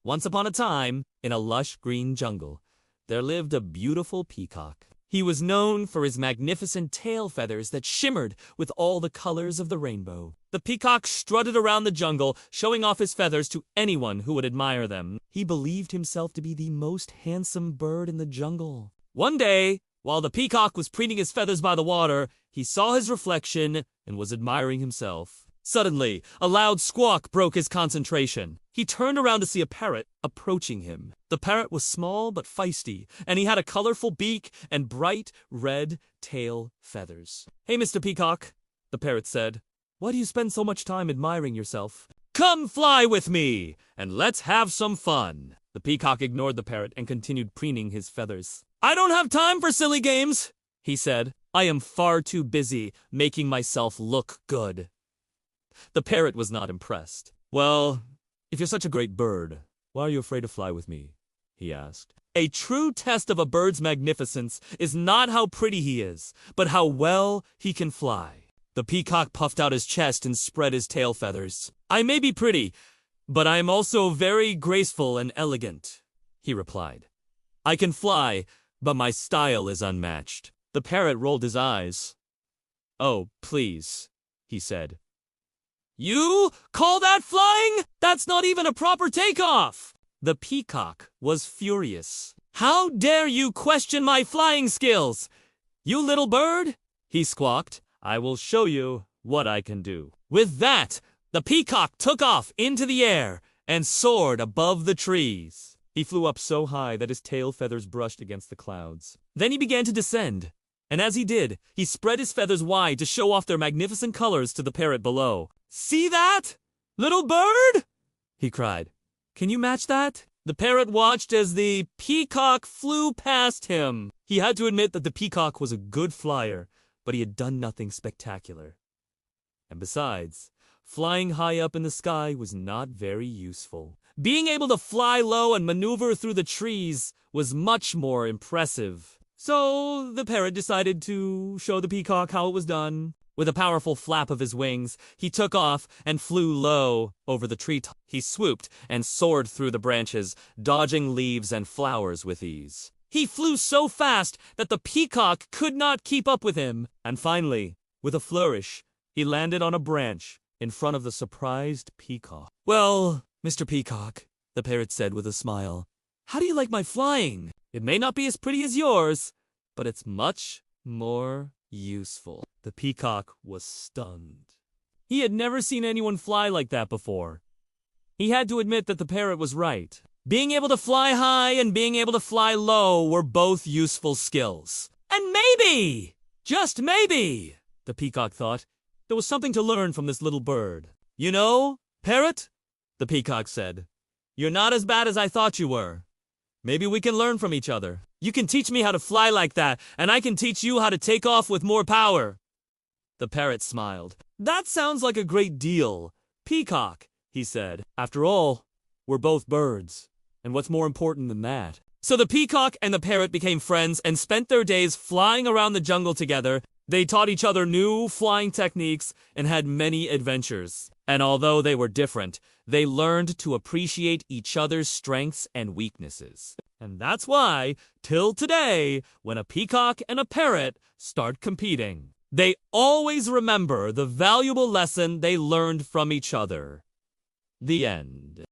Once upon a time, in a lush green jungle, there lived a beautiful peacock. He was known for his magnificent tail feathers that shimmered with all the colors of the rainbow. The peacock strutted around the jungle, showing off his feathers to anyone who would admire them. He believed himself to be the most handsome bird in the jungle. One day, while the peacock was preening his feathers by the water, he saw his reflection and was admiring himself. Suddenly, a loud squawk broke his concentration. He turned around to see a parrot approaching him. The parrot was small but feisty, and he had a colorful beak and bright red tail feathers. "Hey, Mr. Peacock," the parrot said, "why do you spend so much time admiring yourself? Come fly with me, and let's have some fun." The peacock ignored the parrot and continued preening his feathers. "I don't have time for silly games," he said. "I am far too busy making myself look good." The parrot was not impressed. "Well, if you're such a great bird, why are you afraid to fly with me?" he asked. A true test of a bird's magnificence is not how pretty he is, but how well he can fly. The peacock puffed out his chest and spread his tail feathers. "I may be pretty, but I am also very graceful and elegant," he replied. "I can fly, but my style is unmatched." The parrot rolled his eyes. "Oh, please," he said. "You call that flying? That's not even a proper takeoff!" The peacock was furious. "How dare you question my flying skills? You little bird," he squawked. "I will show you what I can do." With that, the peacock took off into the air and soared above the trees. He flew up so high that his tail feathers brushed against the clouds. Then he began to descend, and as he did, he spread his feathers wide to show off their magnificent colors to the parrot below. "See that, little bird?" he cried. "Can you match that?" The parrot watched as the peacock flew past him. He had to admit that the peacock was a good flyer, but he had done nothing spectacular. And besides, flying high up in the sky was not very useful. Being able to fly low and maneuver through the trees was much more impressive. So the parrot decided to show the peacock how it was done. With a powerful flap of his wings, he took off and flew low over the treetop. He swooped and soared through the branches, dodging leaves and flowers with ease. He flew so fast that the peacock could not keep up with him. And finally, with a flourish, he landed on a branch in front of the surprised peacock. "Well, Mr. Peacock," the parrot said with a smile, "how do you like my flying? It may not be as pretty as yours, but it's much more useful." The peacock was stunned. He had never seen anyone fly like that before. He had to admit that the parrot was right. Being able to fly high and being able to fly low were both useful skills. And maybe, just maybe, the peacock thought, there was something to learn from this little bird. "You know, Parrot," the peacock said, "you're not as bad as I thought you were. Maybe we can learn from each other. You can teach me how to fly like that, and I can teach you how to take off with more power." The parrot smiled. "That sounds like a great deal, Peacock," he said. "After all, we're both birds, and what's more important than that?" So the peacock and the parrot became friends and spent their days flying around the jungle together. They taught each other new flying techniques and had many adventures. And although they were different, they learned to appreciate each other's strengths and weaknesses. And that's why, till today, when a peacock and a parrot start competing, they always remember the valuable lesson they learned from each other. The end.